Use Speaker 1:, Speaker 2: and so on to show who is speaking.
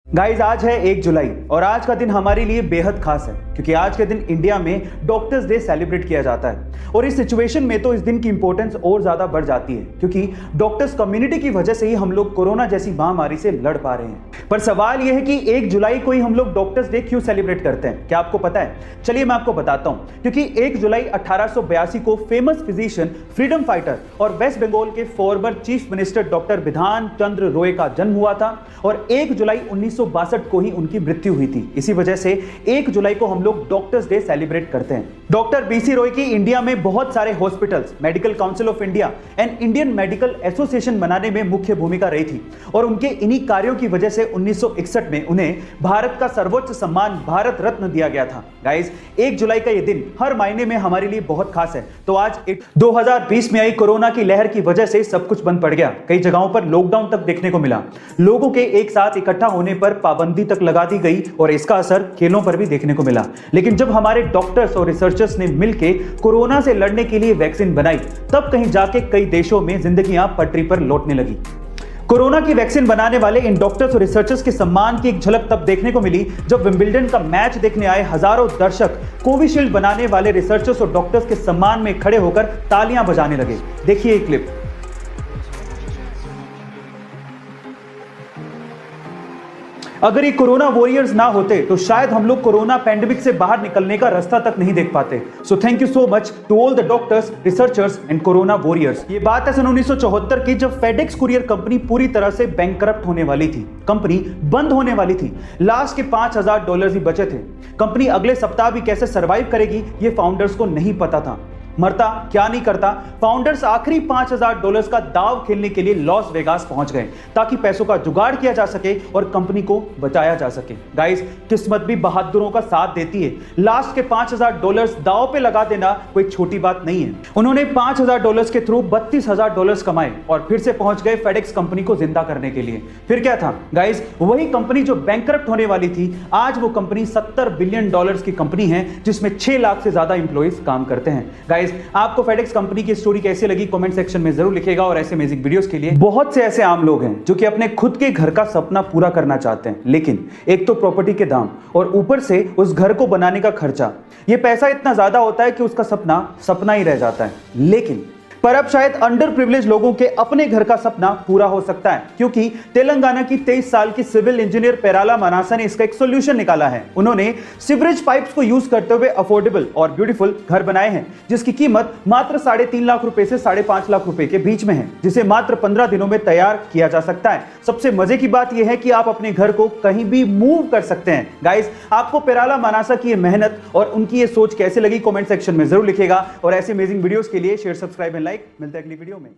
Speaker 1: Guys आज है 1 जुलाई और आज का दिन हमारे लिए बेहद खास है क्योंकि आज के दिन इंडिया में डॉक्टर्स डे सेलिब्रेट किया जाता है। और इस सिचुएशन में तो इस दिन की इंपॉर्टेंस और ज्यादा बढ़ जाती है क्योंकि डॉक्टर्स कम्युनिटी की वजह से ही हम लोग कोरोना जैसी महामारी से लड़ पा रहे हैं। पर सवाल यह है कि 1 जुलाई को ही हम लोग डॉक्टर्स डे क्यों सेलिब्रेट करते हैं, क्या आपको पता है? चलिए मैं आपको बताता हूं। क्योंकि 1 जुलाई 1882 को फेमस फिजिशियन, फ्रीडम फाइटर और वेस्ट बंगाल के फॉर्मर चीफ मिनिस्टर डॉक्टर बिधान चंद्र रॉय का जन्म हुआ था और 1 जुलाई 1962 को ही उनकी मृत्यु हुई थी। इसी वजह से 1 जुलाई को हम लोग डॉक्टर्स डे सेलिब्रेट करते हैं। डॉक्टर बीसी रॉय की इंडिया में बहुत सारे hospitals, medical council of India and Indian medical association बनाने में मुख्य भूमिका रही थी और उनके इन्हीं कार्यों की वजह से 1961 में उन्हें भारत का सर्वोच्च सम्मान भारत रत्न दिया गया था। गाइस, 1 जुलाई का यह दिन हर महीने में हमारे लिए बहुत खास है। तो आज 2020 में आई कोरोना की लहर की वजह से सब कुछ बंद पड़ गया। कई जगहों पर लॉकडाउन तक देखने को मिला, लोगों के एक साथ इकट्ठा होने पर पाबंदी तक लगा दी गई और इसका असर खेलों पर भी देखने को मिला। लेकिन जब हमारे डॉक्टर्स और रिसर्चर्स ने मिलकर कोरोना से लड़ने के लिए वैक्सीन बनाई, तब कहीं जाके कई देशों में जिंदगियां पटरी पर लौटने लगी। कोरोना की वैक्सीन बनाने वाले इन डॉक्टर्स और रिसर्चर्स के सम्मान की एक झलक तब देखने को मिली जब विंबलडन का मैच देखने आए हजारों दर्शक कोविशील्ड बनाने वाले रिसर्चर्स और डॉक्टर्स के सम्मान में खड़े होकर तालियां बजाने लगे। देखिए ये क्लिप। अगर ये कोरोना वॉरियर्स ना होते तो शायद हम लोग कोरोना पैंडेमिक से बाहर निकलने का रास्ता तक नहीं देख पाते। So thank you so much to all the doctors, researchers and corona warriors. ये बात है सन 1974 की, जब फेडेक्स कुरियर कंपनी पूरी तरह से बैंकरप्ट होने वाली थी। कंपनी बंद होने वाली थी। लास्ट के $5000 ही बचे थे। कंपनी अगले सप्ताह भी कैसे सर्वाइव करेगी ये फाउंडर्स को नहीं पता था। मरता क्या नहीं करता, फाउंडर्स आखिरी $5000 का दाव खेलने के लिए लॉस वेगास पहुंच गए ताकि पैसों का जुगाड़ किया जा सके और कंपनी को बचाया जा सके। गाइस, किस्मत भी बहादुरों का साथ देती है। लास्ट के $5000 दाव पे लगा देना कोई छोटी बात नहीं है। उन्होंने $5000 के थ्रू $32000 कमाए और फिर से पहुंच गए फेडेक्स कंपनी को जिंदा करने के लिए। फिर क्या था गाइस, वही कंपनी जो बैंकरप्ट होने वाली थी, आज वो कंपनी $70 बिलियन की कंपनी है जिसमें 6 लाख से ज्यादा इंप्लॉइज काम करते हैं। गाइस, आपको फेडेक्स कंपनी की स्टोरी कैसी लगी कमेंट सेक्शन में जरूर लिखिएगा। और ऐसे अमेजिंग वीडियोस के लिए बहुत से ऐसे आम लोग हैं जो कि अपने खुद के घर का सपना पूरा करना चाहते हैं, लेकिन एक तो प्रॉपर्टी के दाम और ऊपर से उस घर को बनाने का खर्चा, ये पैसा इतना ज्यादा होता है कि उसका सपना सपना ही रह जाता है। लेकिन पर अब शायद अंडर प्रिविलेज लोगों के अपने घर का सपना पूरा हो सकता है, क्योंकि तेलंगाना की 23 साल की सिविल इंजीनियर पेराला मनासा ने इसका एक सॉल्यूशन निकाला है। उन्होंने सीवरेज पाइप्स को यूज करते हुए अफोर्डेबल और ब्यूटीफुल घर बनाए हैं जिसकी कीमत मात्र 3.5 लाख रुपए से 5.5 लाख रुपए के बीच में है, जिसे मात्र 15 दिनों में तैयार किया जा सकता है। सबसे मजे की बात यह है कि आप अपने घर को कहीं भी मूव कर सकते हैं। गाइस, आपको पेराला मनासा की मेहनत और उनकी ये सोच कैसे लगी कमेंट सेक्शन में जरूर लिखिएगा। और ऐसे अमेजिंग वीडियोस के लिए शेयर, सब्सक्राइब एंड लाइक। मिलते हैं अगली वीडियो में।